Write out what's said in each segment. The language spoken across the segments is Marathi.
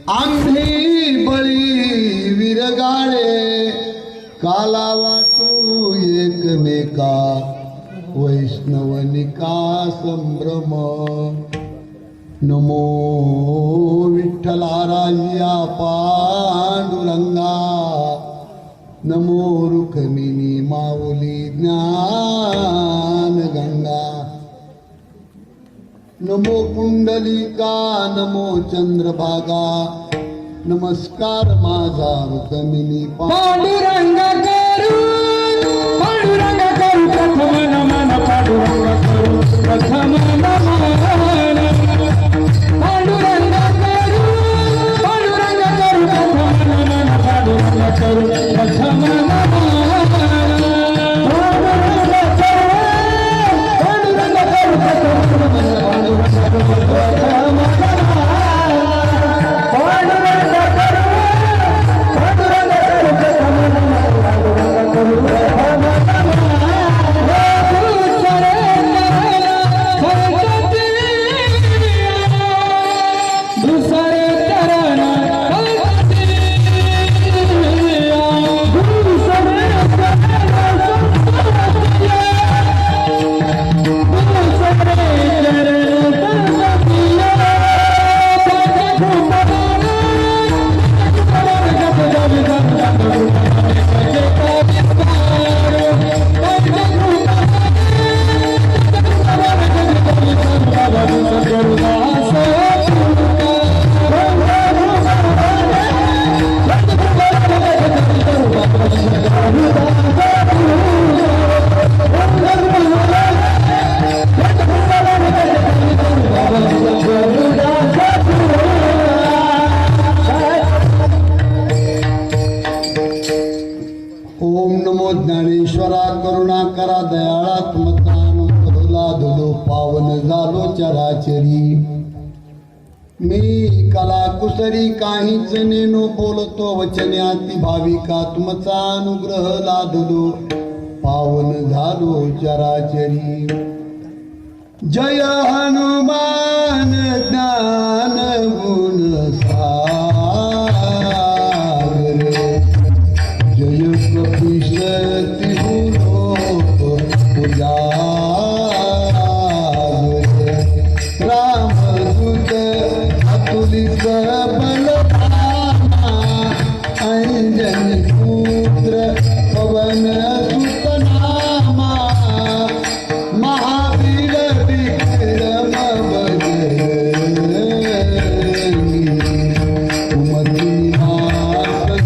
आंधी बळी विरगाळे काला वाटू एकमेका वैष्णवनिका संभ्रम नमो विठ्ठला राया पांडुरंगा नमो रुक्मिणी माऊली ज्ञान गंगा नमो पुंडलिका नमो चंद्रभागा नमस्कार माझा रुक्मिणी पांडुरंग करू प्रथम नमन पांडुरंग करू प्रथम नमन पांडुरंग करू प्रथम नमन पांडुरंग करू प्रथम ज्ञानेश्वरा करुणाकरा दयाळात्मका करुला धुलो पावन झालो चराचरी मी कला कुसरी काहीच नेनो बोलतो वचन्याती भाविका तुमचा अनुग्रह लादलो पावन झालो चराचरी जय हनुमान ज्ञान गुण सागर जय कपीश रामदूत अतुलित बलधामा अंजनी पुत्र पवन सुत नामा महावीर विक्रम बजरंगी कुमति निवास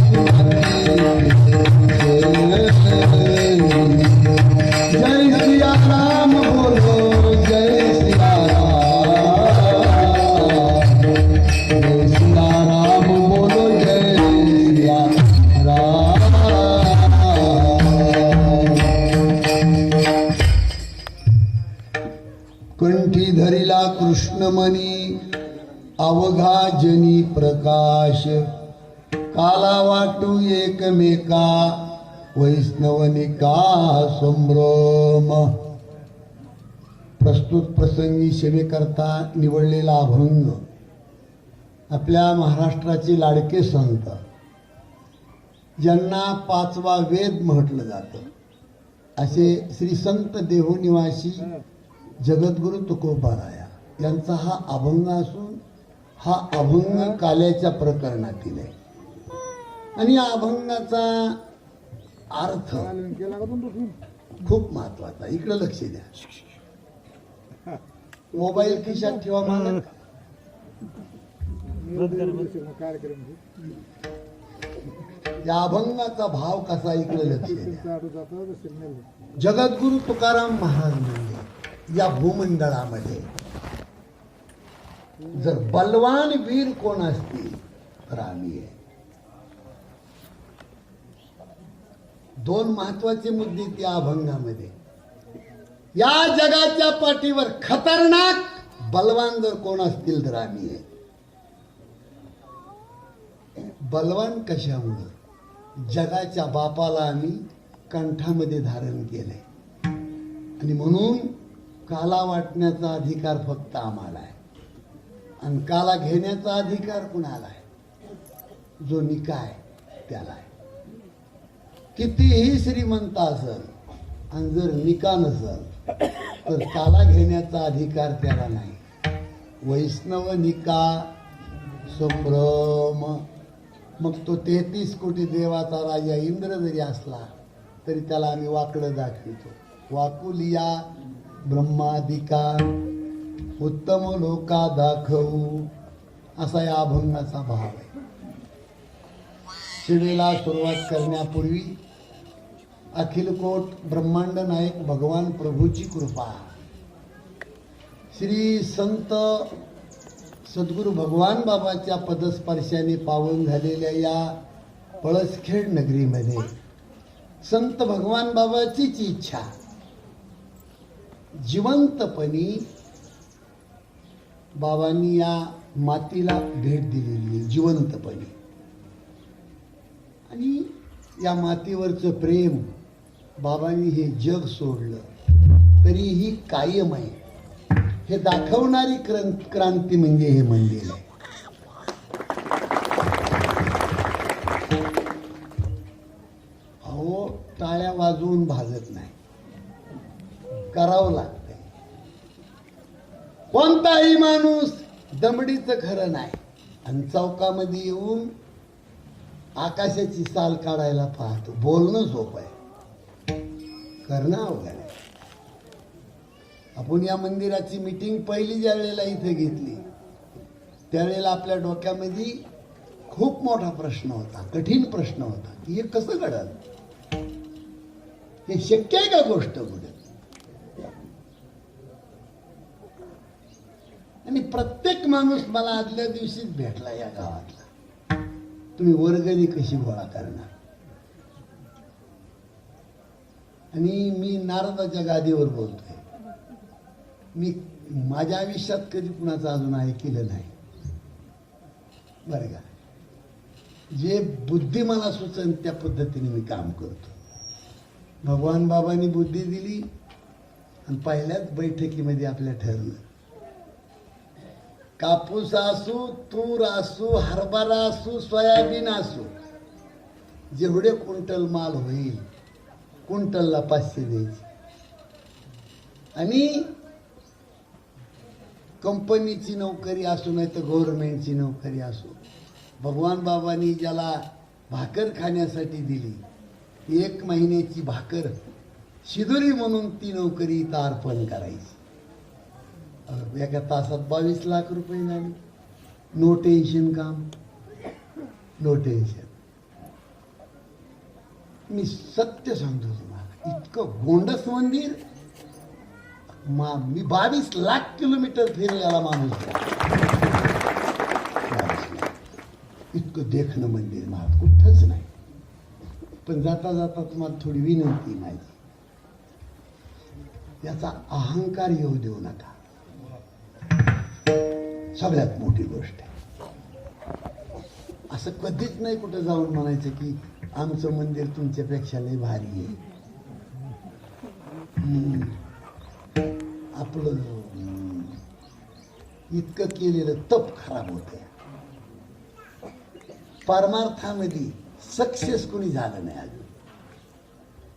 जय सिया राम बोलो जय सिया राम बोलो जय सिया राम। कंठी धरिला कृष्णमणी अवघा जनी प्रकाश काला वाटू एकमेका वैष्णवनिका संभ्रम। प्रस्तुत प्रसंगी सेवेकरता निवडलेला अभंग आपल्या महाराष्ट्राचे लाडके संत ज्यांना पाचवा वेद म्हटलं जातं असे श्री संत देहूनिवासी जगद्गुरु तुकोबाराया यांचा हा अभंग असून हा अभंग काल्याच्या प्रकरणातील आहे आणि या अभंगाचा अर्थ खूप महत्वाचा। इकडे लक्ष द्या, मोबाईल खिशात ठेवा मालक। या अभंगाचा भाव कसा इकडे लक्ष द्या। जगद्गुरु तुकाराम महाराज म्हणले या भूमंडळामध्ये जर बलवान वीर कोण असतील तर आम्ही आहे। दोन महत्वाचे मुद्दे त्या अभंगामध्ये। या जगाच्या पाठीवर खतरनाक बलवान जर कोण असतील तर आम्ही आहे। बलवान कशामुळे? जगाच्या बापाला आम्ही कंठामध्ये धारण केलंय आणि म्हणून काला वाटण्याचा अधिकार फक्त आम्हाला आहे आणि काला घेण्याचा अधिकार कुणाला आहे? जो निका आहे त्याला आहे. कितीही श्रीमंत असल आणि जर निका नसल तर त्याला घेण्याचा अधिकार त्याला नाही. वैष्णव निका संभ्रम. मग तो 33 कोटी देवाचा राजा इंद्र जरी असला तरी त्याला आम्ही वाकडं दाखवितो. वाकुलिया ब्रह्मादिका उत्तम लोका दाखवू, असा या अभंगाचा भाव आहे. शिवेला सुरुवात करण्यापूर्वी अखिलकोट ब्रह्मांड नायक भगवान प्रभूची कृपा, श्री संत सद्गुरू भगवान बाबाच्या पदस्पर्शाने पावन झालेल्या या पळसखेड नगरीमध्ये संत भगवान बाबाचीच इच्छा जिवंतपणी बाबांनी या मातीला भेट दिलेली आहे, जिवंतपणी. आणि या मातीवरचं प्रेम बाबांनी हे जग सोडलं तरीही कायम आहे हे दाखवणारी क्रांती म्हणजे हे मंदिर आहे. अहो, टाळ्या वाजवून भाजत नाही, करावं लागतंय. कोणताही माणूस दमडीचं खरं नाही आणि चौकामध्ये येऊन आकाशाची साल काढायला पाहतो. बोलणं सोपं आहे, करणं अवघड आहे. आपण या मंदिराची मीटिंग पहिली ज्या वेळेला इथे घेतली त्यावेळेला आपल्या डोक्यामध्ये खूप मोठा प्रश्न होता, कठीण प्रश्न होता की हे कसं घडलं, हे शक्य आहे का गोष्ट घडत. आणि प्रत्येक माणूस मला आदल्या दिवशीच भेटला या गावातला. तुम्ही वर्गणी कशी गोळा करणार. आणि मी नारदाच्या गादीवर बोलतोय. मी माझ्या आयुष्यात कधी कुणाचं अजून ऐकलं नाही बरं का. जे बुद्धी मला सुचन त्या पद्धतीने मी काम करतो. भगवान बाबांनी बुद्धी दिली आणि पहिल्याच बैठकीमध्ये आपल्या ठरलं, कापूस असू, तूर असू, हरभरा असू, सोयाबीन असू, जेवढे क्विंटल माल होईल क्विंटलला 500 द्यायचे. आणि कंपनीची नोकरी असू नाही तर गव्हर्नमेंटची नोकरी असू, भगवान बाबांनी ज्याला भाकर खाण्यासाठी दिली 1 महिन्याची भाकर शिदोरी म्हणून ती नोकरी इथं अर्पण करायची. एका तासात 22 लाख रुपये झाले. नो टेन्शन काम, नो टेन्शन. मी सत्य सांगतो तुम्हाला, इतकं गोंडस मंदिर मी 22 लाख किलोमीटर फिरलेला माणूस. 22 लाख. इतकं देखणं मंदिर मला कुठंच नाही. पण जाता जाता तुम्हाला थोडी विनंती माझी, याचा अहंकार येऊ देऊ नका. सगळ्यात मोठी गोष्ट आहे. असं कधीच नाही कुठं जाऊन म्हणायचं की आमचं मंदिर तुमच्यापेक्षा लय भारी आहे. आपलं इतकं केलेलं तप खराब होते. परमार्थामध्ये सक्सेस कोणी झालं नाही अजून.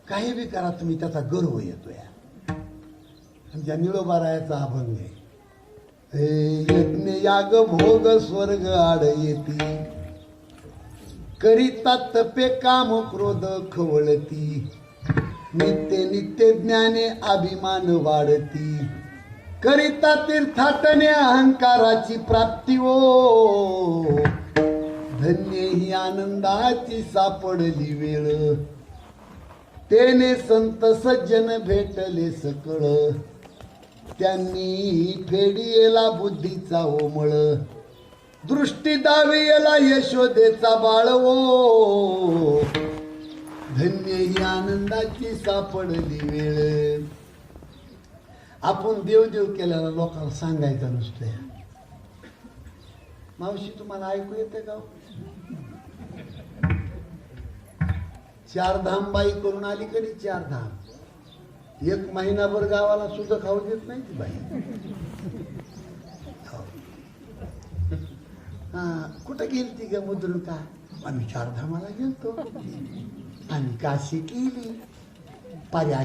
काही बी करा तुम्ही, त्याचा गर्व येतोय. ज्या निळोबारायाचा अभंग आहे, यज्ञ याग भोग स्वर्ग आड येती, करिता तपे काम क्रोध खवळती, नित्य नित्य ज्ञाने अभिमान वाढती, करिता तीर्थाटने अहंकाराची प्राप्ती ओ, धन्य ही आनंदाची सापडली वेळ, तेने संत सज्जन भेटले सकळ, त्यांनी फेडियेला बुद्धीचा ओमळ, दृष्टी दावियेला यशोदेचा बाळवो, धन्य ही आनंदाची सापडली वेळ. आपण देवदेव केल्याला लोकांना सांगायचं नुसतं. मावशी तुम्हाला ऐकू येते का? 4 धाम बाई करून आली कधी 4 धाम. 1 महिनाभर गावाला सुद्धा खाऊ देत नाही ती बाई. हा, कुठं गेली ती ग मुद्रून का? आम्ही चारधामाला गेलतो आणि काशी केली पर्या